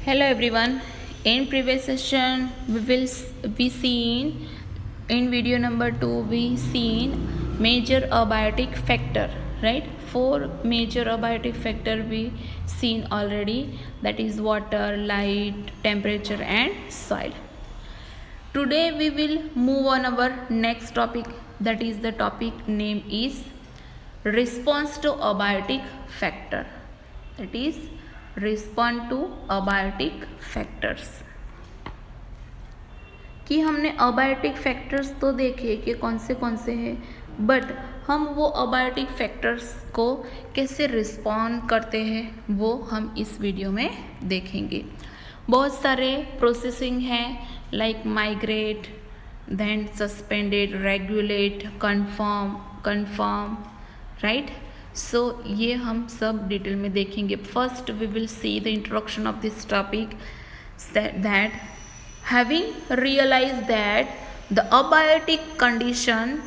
Hello everyone. In previous session we will be seen in video number 2 we seen major abiotic factor, right? Four major abiotic factor we seen already, that is water, light, temperature and soil. Today we will move on our next topic, that is the topic name is response to abiotic factor, that is respond to abiotic factors. कि हमने abiotic factors तो देखे कि कौन से हैं, but हम वो अबायोटिक फैक्टर्स को कैसे रिस्पॉन्ड करते हैं वो हम इस वीडियो में देखेंगे। बहुत सारे प्रोसेसिंग हैं like migrate, then suspended, regulate, conform, right. So ये हम सब डिटेल में देखेंगे। First we will see the introduction of this topic, that having realized that the abiotic condition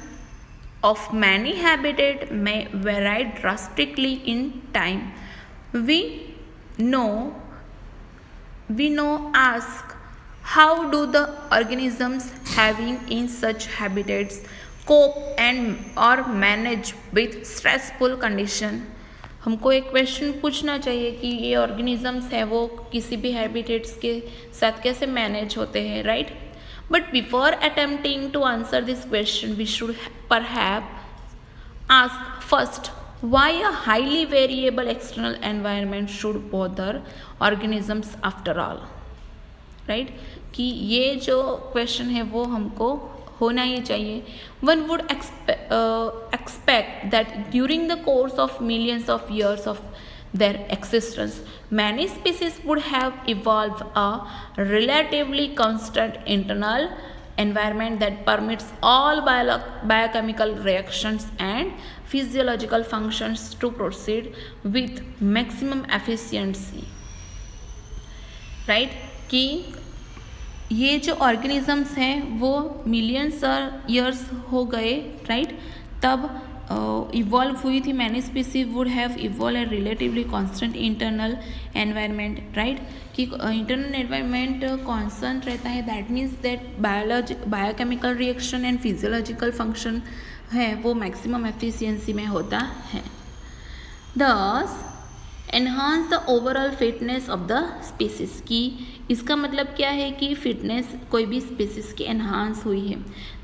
of many habitat may vary drastically in time. We know ask how do the organisms having in such habitats cope and or manage with stressful condition. हमको एक question पूछना चाहिए कि ये organisms है वो किसी भी हैबिटेट्स के साथ कैसे मैनेज होते हैं, right? But before attempting to answer this question, we should perhaps ask first why a highly variable external environment should bother organisms after all, right? कि ये जो क्वेश्चन है वो हमको होना ही चाहिए. One would expect that during the course of millions of years of their existence, many species would have evolved a relatively constant internal environment that permits all biochemical reactions and physiological functions to proceed with maximum efficiency, right? कि ये जो organisms हैं वो millions years हो गए, right? तब evolve हुई थी. Many species would have evolve A relatively constant internal environment, right? कि इंटरनल एनवायरनमेंट कांस्टेंट रहता है, that means that biochemical reaction and physiological function है वो मैक्सिमम एफिशिएंसी में होता है. Thus enhance the overall fitness of the species. की इसका मतलब क्या है कि फिटनेस कोई भी स्पीसीज की एनहांस हुई है.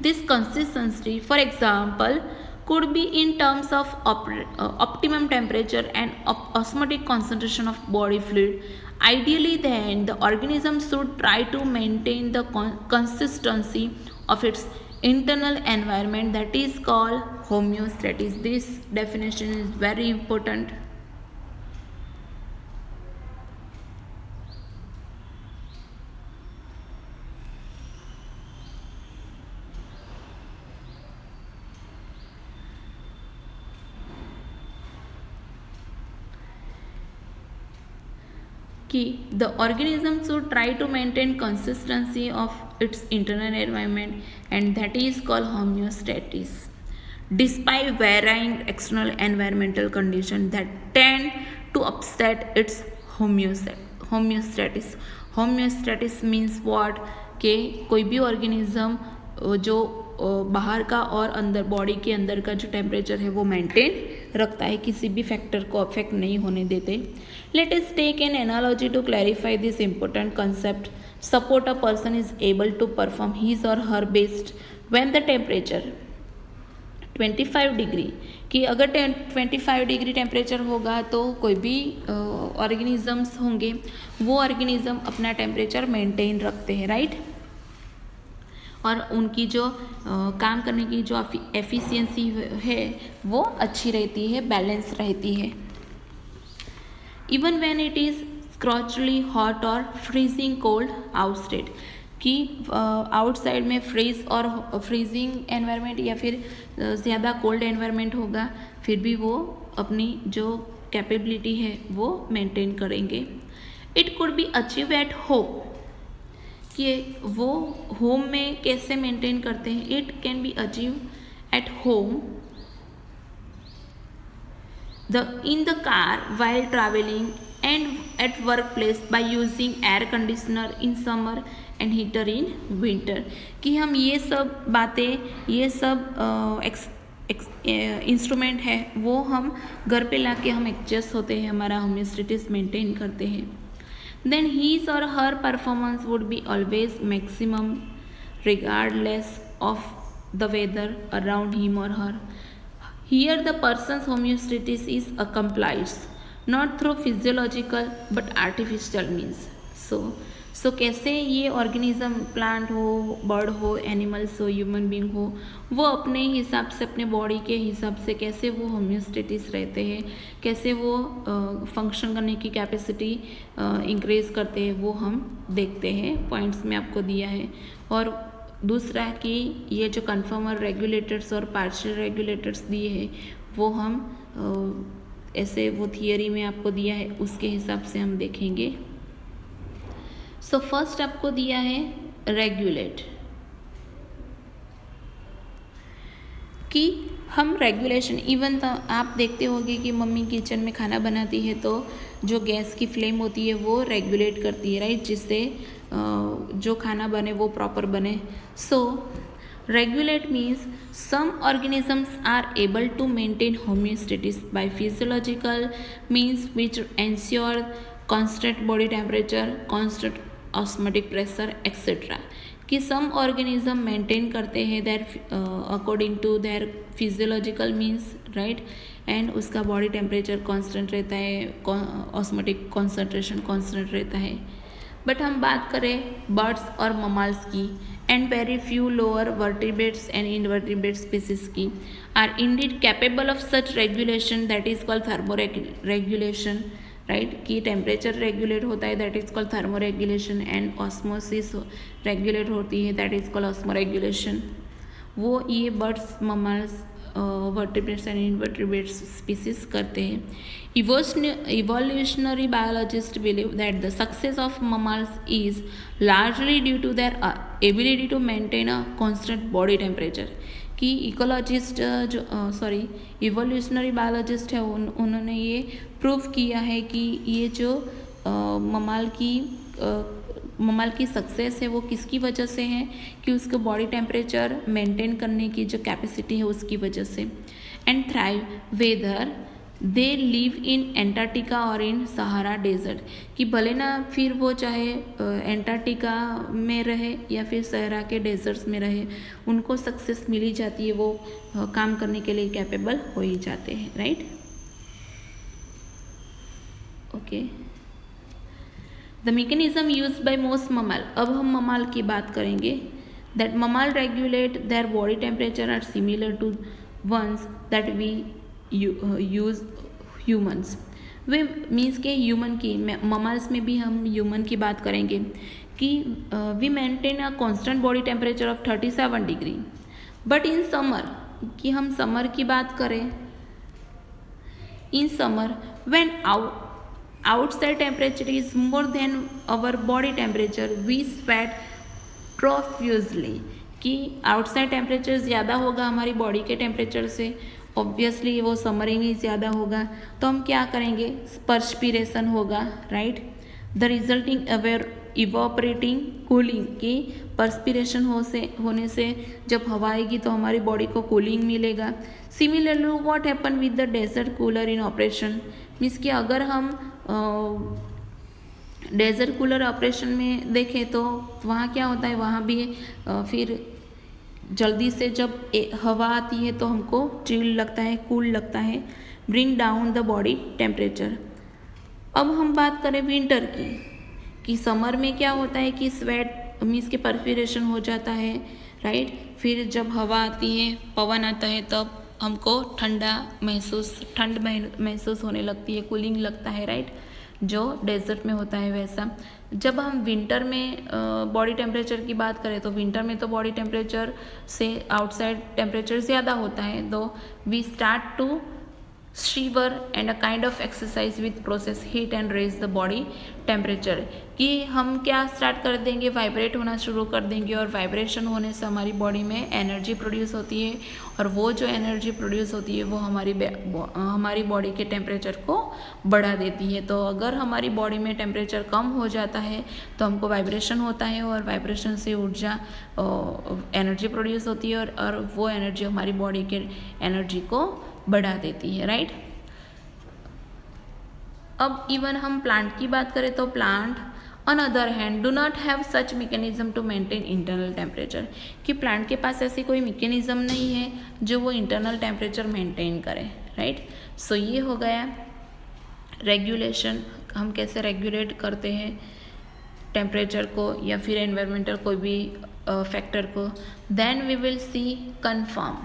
This consistency for example could be in terms of optimum temperature and osmotic concentration of body fluid. Ideally then the organism should try to maintain the consistency of its internal environment, that is called homeostasis. This definition is very important. कि the organism should try to maintain consistency of its internal environment, and that is called homeostasis, despite varying external environmental conditions that tend to upset its homeostasis. Homeostasis means what? कि कोई भी organism जो बाहर का और अंदर body के अंदर का जो टेम्परेचर है वो मेंटेन रखता है, किसी भी फैक्टर को अफेक्ट नहीं होने देते. Let us take an analogy to clarify this important concept. Suppose a person is able to perform his or her best when the temperature 25 degree. कि अगर 25 डिग्री टेम्परेचर होगा तो कोई भी ऑर्गेनिजम्स होंगे वो ऑर्गेनिज्म अपना टेम्परेचर मेंटेन रखते हैं, राइट? और उनकी जो काम करने की जो एफिशिएंसी है वो अच्छी रहती है, बैलेंस रहती है. Even when it is scorchingly hot or freezing cold outside. कि आउटसाइड में फ्रीज और फ्रीजिंग एनवायरनमेंट या फिर ज़्यादा कोल्ड एनवायरनमेंट होगा, फिर भी वो अपनी जो कैपेबिलिटी है वो मेंटेन करेंगे. It could be achieve at home. कि वो होम में कैसे मेंटेन करते हैं? It can be achieve at home in the car while traveling and at workplace by using air conditioner in summer and heater in winter। कि हम ये सब बातें, ये सब इंस्ट्रूमेंट है वो हम घर पे लाके हम एडजस्ट होते हैं, हमारा होम्योस्टेसिस मेंटेन करते हैं। देन हीज और हर performance would be always maximum regardless of the weather around him or her। Here the person's homeostasis is accomplished not through physiological but artificial means। so कैसे ये organism, plant हो, bird हो, animals हो, human being हो, वो अपने हिसाब से, अपने बॉडी के हिसाब से कैसे वो होम्योस्टेटिस रहते हैं, कैसे वो फंक्शन करने की कैपेसिटी इंक्रीज करते हैं, वो हम देखते हैं। पॉइंट्स में आपको दिया है। और दूसरा कि ये जो कन्फर्मर, रेगुलेटर्स और पार्शियल रेगुलेटर्स दिए हैं वो हम ऐसे वो थियरी में आपको दिया है, उसके हिसाब से हम देखेंगे। सो फर्स्ट आपको दिया है रेगुलेट, कि हम रेगुलेशन, इवन तो आप देखते होंगे कि मम्मी किचन में खाना बनाती है तो जो गैस की फ्लेम होती है वो रेगुलेट करती है, राइट, जिससे जो खाना बने वो प्रॉपर बने। So regulate means some organisms are able to maintain homeostasis by physiological means which ensure constant body temperature, constant osmotic pressure etc। कि some organism maintain करते हैं their according to their physiological means, right, and उसका body temperature constant रहता है, osmotic concentration constant रहता है। But हम बात करें बर्ड्स और ममाल्स की, and very few lower vertebrates and invertebrate species की are indeed capable of such regulation, that is called thermoregulation, right, कि टेम्परेचर रेगुलेट होता है, that is called thermoregulation, and osmosis regulate होती है, that is called osmoregulation. वो ये birds, mammals, vertebrates and invertebrate species करते हैं। Evolutionary biologists believe that the success of mammals is largely due to their ability to maintain a constant body temperature। कि ecologist evolutionary biologist है उन्होंने ये prove किया है कि ये जो ममाल की सक्सेस है वो किसकी वजह से है, कि उसके बॉडी टेम्परेचर मेंटेन करने की जो कैपेसिटी है उसकी वजह से। And thrive whether they live in Antarctica और इन सहारा डेजर्ट, कि भले ना फिर वो चाहे एंटार्क्टिका में रहे या फिर सहारा के डेजर्ट्स में रहे, उनको सक्सेस मिली जाती है, वो काम करने के लिए कैपेबल हो ही जाते हैं, right. Okay, the mechanism used by most mammal. अब हम ममाल की बात करेंगे। That mammal regulate their body temperature are similar to ones that we use humans. वे मीन्स के ह्यूमन की, ममाल्स में भी हम ह्यूमन की बात करेंगे कि we maintain a constant body temperature of 37 degree. But in summer, कि हम समर की बात करें, in summer when outside temperature is more than our body temperature we sweat profusely। कि आउटसाइड टेम्परेचर ज़्यादा होगा हमारी बॉडी के टेम्परेचर से, ऑब्वियसली वो समर में ज़्यादा होगा, तो हम क्या करेंगे, पर्सपिरेशन होगा, right. The resulting evaporating cooling, की पर्सपिरेशन होने से जब हवा आएगी तो हमारी बॉडी को कूलिंग मिलेगा। Similarly what happen with the desert cooler in operation, means कि अगर हम डेजर्ट कूलर ऑपरेशन में देखें तो वहाँ क्या होता है, वहाँ भी फिर जल्दी से जब हवा आती है तो हमको चिल लगता है, कूल लगता है, bring down the body temperature. अब हम बात करें विंटर की, कि समर में क्या होता है कि स्वेट मीन्स के पर्फिरेशन हो जाता है, राइट। फिर जब हवा आती है, पवन आता है, तब हमको ठंड महसूस होने लगती है, कूलिंग लगता है, राइट, जो डेजर्ट में होता है वैसा। जब हम विंटर में बॉडी टेम्परेचर की बात करें तो विंटर में तो बॉडी टेम्परेचर से आउटसाइड टेम्परेचर ज़्यादा होता है, तो we start to shiver and a kind of exercise with process heat and raise the body temperature, कि हम क्या स्टार्ट कर देंगे, वाइब्रेट होना शुरू कर देंगे, और वाइब्रेशन होने से हमारी बॉडी में एनर्जी प्रोड्यूस होती है, और वो जो एनर्जी प्रोड्यूस होती है वो हमारी बॉडी के टेम्परेचर को बढ़ा देती है। तो अगर हमारी बॉडी में टेम्परेचर कम हो जाता है तो हमको वाइब्रेशन होता है, और वाइब्रेशन से ऊर्जा एनर्जी प्रोड्यूस होती है, और वो एनर्जी हमारी बॉडी के एनर्जी को बढ़ा देती है, राइट। अब इवन हम प्लांट की बात करें तो plant on other hand do not have such mechanism to maintain internal temperature, कि प्लांट के पास ऐसी कोई मैकेनिज्म नहीं है जो वो इंटरनल टेम्परेचर मेंटेन करे, राइट। सो ये हो गया रेगुलेशन, हम कैसे रेगुलेट करते हैं टेम्परेचर को या फिर एनवायरमेंटल कोई भी फैक्टर को। Then we will see confirm,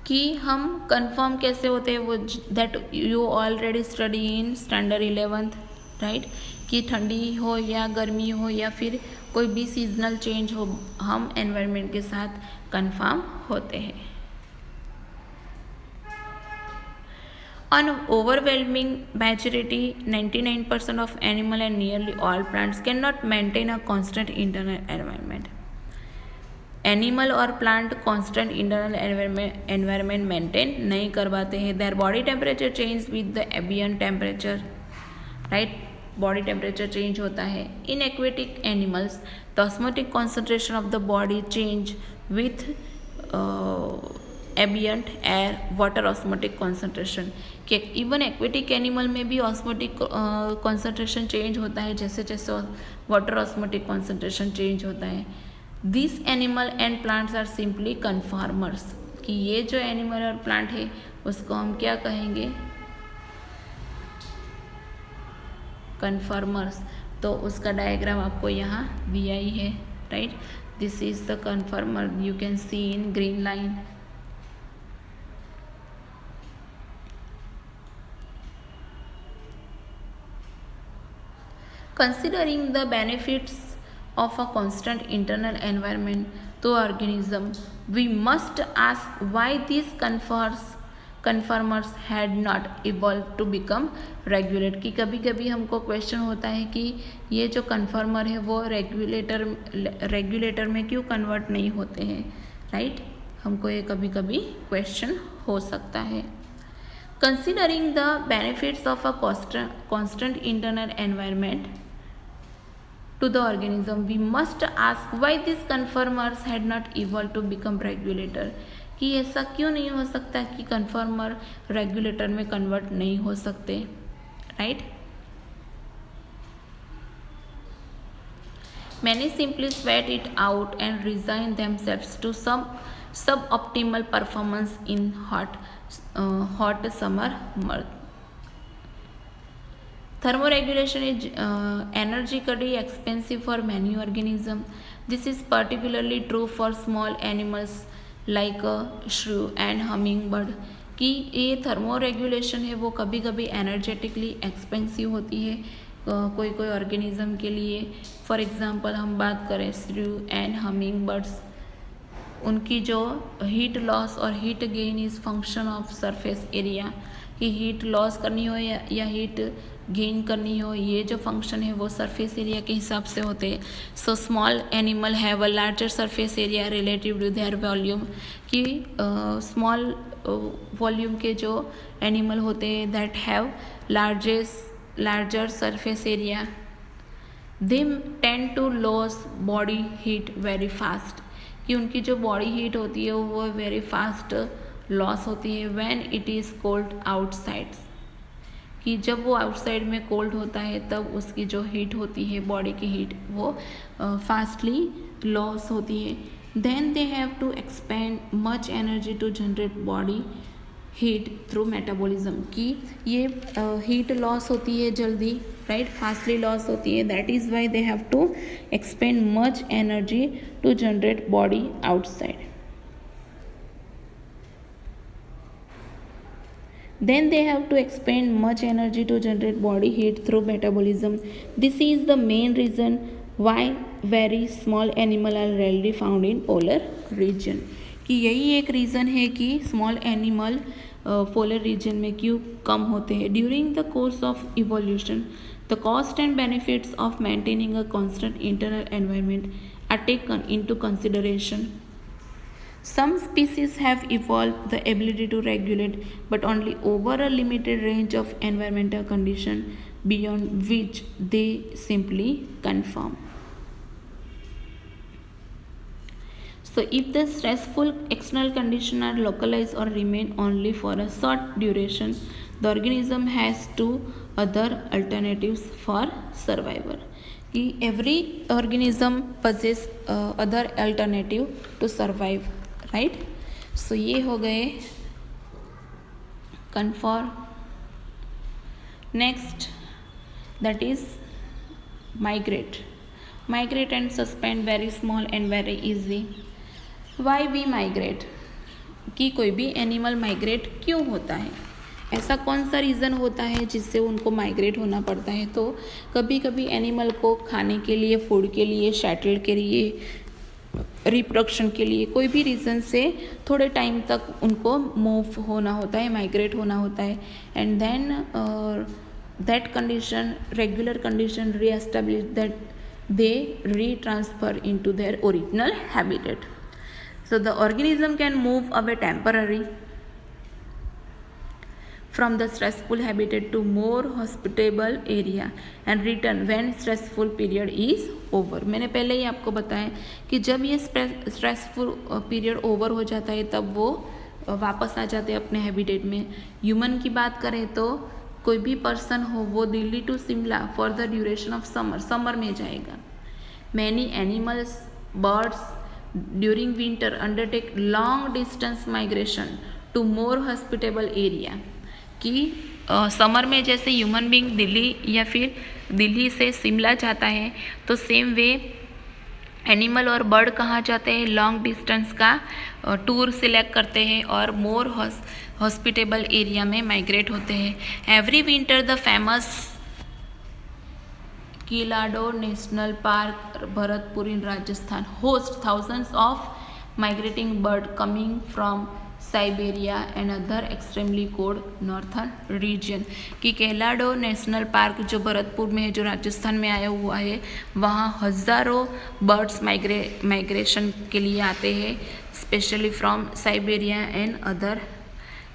कि हम कन्फर्म कैसे होते हैं, वो that you already study in standard 11th, right, कि ठंडी हो या गर्मी हो या फिर कोई भी सीजनल चेंज हो, हम एनवायरनमेंट के साथ कन्फर्म होते हैं। On overwhelming majority, 99% of animal and nearly all plants cannot maintain a constant internal environment. Animal और plant constant internal environment maintain नहीं कर पाते हैं। Their body temperature change with the ambient temperature, right, body temperature change होता है। In aquatic animals the osmotic concentration of the body change with ambient air water osmotic concentration, कि even aquatic animal में भी osmotic concentration change होता है जैसे जैसे water osmotic concentration change होता है। This animal and plants are simply conformers, कि ये जो एनिमल और प्लांट है उसको हम क्या कहेंगे, कन्फॉर्मर्स। तो उसका डायग्राम आपको यहाँ दिया ही है, right. This is the conformer, you can see in green line. Considering the benefits of a constant internal environment to organism, we must ask why these conformers had not evolved to become regulate, कि कभी कभी हमको question होता है कि ये जो conformer है वो रेगुलेटर में क्यों कन्वर्ट नहीं होते हैं, राइट, हमको ये कभी कभी क्वेश्चन हो सकता है। Considering the benefits of a constant internal environment to the organism, we must ask why these conformers had not evolved to become regulator, कि ऐसा क्यों नहीं हो सकता कि कन्फॉर्मर रेगुलेटर में कन्वर्ट नहीं हो सकते, right. Many simply sweat it out and resign themselves to some suboptimal performance in hot summer months. Thermoregulation is energetically expensive for many organisms. This is particularly true for small animals like shrew and hummingbird, कि ये thermoregulation है वो कभी कभी energetically expensive होती है कोई कोई ऑर्गेनिज्म के लिए। फॉर एग्जांपल हम बात करें श्रू एंड हमिंग बर्ड्स, उनकी जो हीट लॉस और heat gain is function of surface area, कि हीट लॉस करनी हो या हीट गेन करनी हो, ये जो फंक्शन है वो सरफेस एरिया के हिसाब से होते हैं। So small animal have a larger surface area relative to their volume, कि स्मॉल वॉल्यूम के जो एनिमल होते हैं that have larger surface area, they tend to loss body heat very fast, कि उनकी जो बॉडी हीट होती है वो वेरी फास्ट लॉस होती है when it is cold outside, कि जब वो आउटसाइड में कोल्ड होता है तब उसकी जो हीट होती है बॉडी की हीट वो फास्टली लॉस होती है। Then they have to expend much energy to generate body heat through metabolism, कि ये हीट लॉस होती है जल्दी, राइट, फास्टली लॉस होती है, that is why they have to expend much energy to generate body outside. Then they have to expend much energy to generate body heat through metabolism. This is the main reason why very small animals are rarely found in polar region, कि यही एक reason है कि small animal polar region में क्यों कम होते हैं. During the course of evolution the cost and benefits of maintaining a constant internal environment are taken into consideration. Some species have evolved the ability to regulate, but only over a limited range of environmental conditions beyond which they simply conform. So, if the stressful external conditions are localized or remain only for a short duration, the organism has two other alternatives for survival. Every organism possesses other alternative to survive. Right. So ये हो गए conform. Next that is migrate. Migrate and suspend very small and very easy. Why we migrate, कि कोई भी animal migrate क्यों होता है, ऐसा कौन सा रीज़न होता है जिससे उनको माइग्रेट होना पड़ता है. तो कभी कभी एनिमल को खाने के लिए, फूड के लिए, शैटल के लिए, रिप्रोडक्शन के लिए, कोई भी रीज़न से थोड़े टाइम तक उनको मूव होना होता है, माइग्रेट होना होता है. And then that condition, regular condition reestablish that they retransfer into their original habitat. So the organism can move away temporary from the stressful habitat to more hospitable area and return when stressful period is over. मैंने पहले ही आपको बताया कि जब ये stressful period over हो जाता है तब वो वापस आ जाते हैं अपने हैबिटेट में. ह्यूमन की बात करें तो कोई भी पर्सन हो वो Delhi to Shimla for the duration of summer में जाएगा. Many animals, birds during winter undertake long distance migration to more hospitable area. कि समर में जैसे ह्यूमन बीइंग दिल्ली या फिर दिल्ली से शिमला जाता है, तो सेम वे एनिमल और बर्ड कहाँ जाते हैं, लॉन्ग डिस्टेंस का टूर सिलेक्ट करते हैं और मोर हॉस्पिटेबल एरिया में माइग्रेट होते हैं. Every winter the famous Keoladeo national park Bharatpur in Rajasthan host thousands of migrating bird coming from Siberia and other extremely cold northern region. कि केलाडो नेशनल पार्क जो भरतपुर में है, जो राजस्थान में आया हुआ है, वहाँ हज़ारों बर्ड्स माइग्रेशन के लिए आते हैं, specially from Siberia and other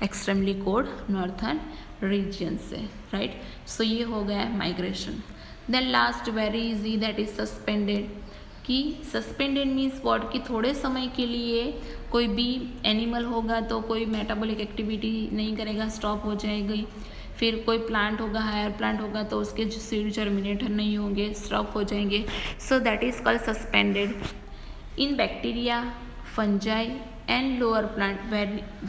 extremely cold northern region से. राइट. सो ये हो गया migration. Then last very easy, that is suspended. कि सस्पेंडेड मीन्स व्हाट, कि थोड़े समय के लिए कोई भी एनिमल होगा तो कोई मेटाबॉलिक एक्टिविटी नहीं करेगा, स्टॉप हो जाएगी. फिर कोई प्लांट होगा, हायर प्लांट होगा, तो उसके जो सीड जर्मिनेटर नहीं होंगे, स्टॉप हो जाएंगे. So that is called suspended. In bacteria, fungi and lower plant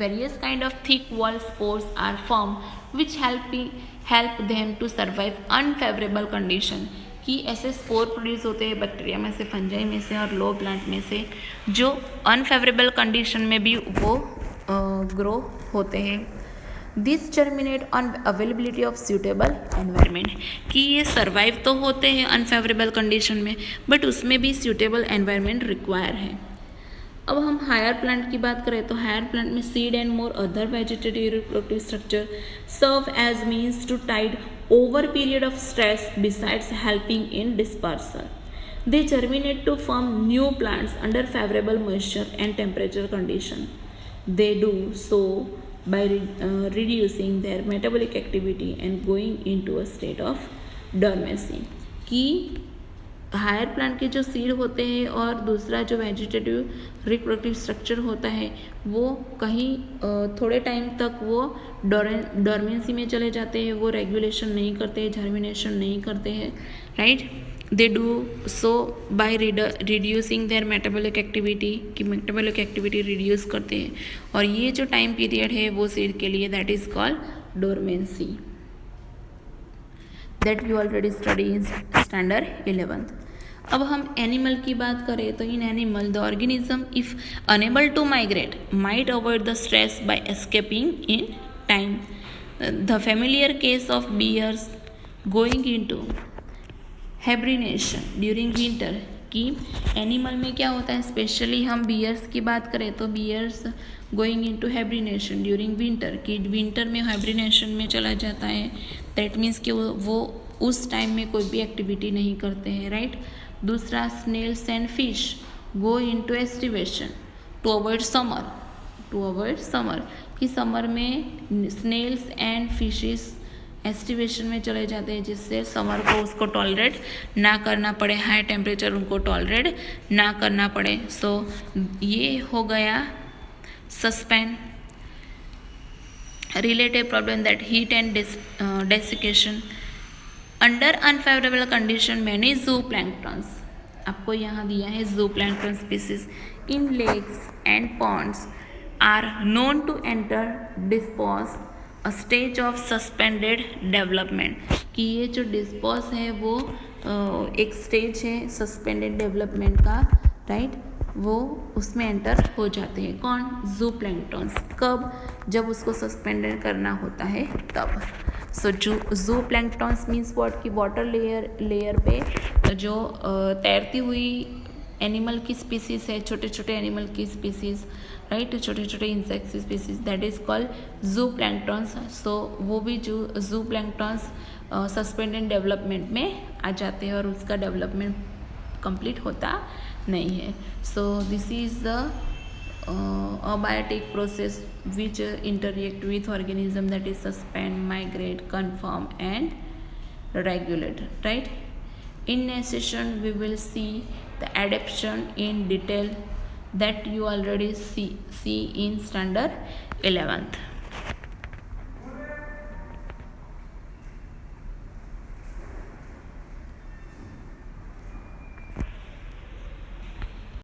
various kind of thick wall spores are formed which help them to survive unfavorable condition. कि ऐसे स्पोर प्रोड्यूस होते हैं bacteria में से, फंजाई में से और लो प्लांट में से, जो अनफेवरेबल कंडीशन में भी वो ग्रो होते हैं. This terminate on availability of suitable environment. कि ये सर्वाइव तो होते हैं अनफेवरेबल कंडीशन में, बट उसमें भी सूटेबल एनवायरनमेंट रिक्वायर है. अब हम हायर प्लांट की बात करें तो हायर प्लांट में seed and more other vegetative reproductive structure serve as means to tide over period of stress besides helping in dispersal. They germinate to form new plants under favorable moisture and temperature condition. They do so by reducing their metabolic activity and going into a state of dormancy. कि higher plant के जो seed होते हैं और दूसरा जो vegetative reproductive structure होता है, वो कहीं थोड़े टाइम तक वो डॉर्मेंसी में चले जाते हैं, वो रेगुलेशन नहीं करते हैं, जर्मिनेशन नहीं करते हैं. Right. They do so by reducing there metabolic activity, कि मेटाबॉलिक एक्टिविटी रिड्यूस करते हैं. और ये जो टाइम पीरियड है वो सीड के लिए, that is called dormancy. That we already study in standard 11th. अब हम एनिमल की बात करें तो in animal the organism if unable to migrate might avoid the stress by escaping in time. The familiar case of bears going into hibernation during winter कि animal में क्या होता है, स्पेशली हम बियर्स की बात करें तो bears going into hibernation during winter, कि विंटर में हाइब्रिनेशन में चला जाता है। दैट मीन्स कि वो उस टाइम में कोई भी एक्टिविटी नहीं करते हैं, राइट। दूसरा, snails and fish go into aestivation to avoid summer, कि समर में स्नेल्स एंड फिशेस एस्टिवेशन में चले जाते हैं, जिससे समर को उसको टॉलरेट ना करना पड़े, हाई टेम्परेचर उनको टॉलरेट ना करना पड़े। सो ये हो गया suspend related problem that heat and desiccation. Under unfavorable condition many zooplanktons, आपको यहाँ दिया है zooplankton species in lakes and ponds are known to enter dispose a stage of suspended development, कि ये जो dispose है वो एक स्टेज है सस्पेंडेड डेवलपमेंट का, राइट। वो उसमें एंटर हो जाते हैं। कौन? जूप्लैंक्टन्स। कब? जब उसको सस्पेंडेड करना होता है तब। सो जूप्लैंक्टन्स मीन्स व्हाट, कि वाटर लेयर पे जो तैरती हुई एनिमल की स्पीसीज है, छोटे छोटे एनिमल की स्पीसीज, राइट, छोटे छोटे insect species, that is called zooplanktons. So वो भी जूप्लैंक्टन्स सस्पेंडेड डेवलपमेंट में आ जाते हैं और उसका डेवलपमेंट कंप्लीट होता नहीं है। So this is the abiotic process which interact with organism, that is suspend, migrate, conform and regulate, right. In next session we will see the adaptation in detail that you already see in standard 11th.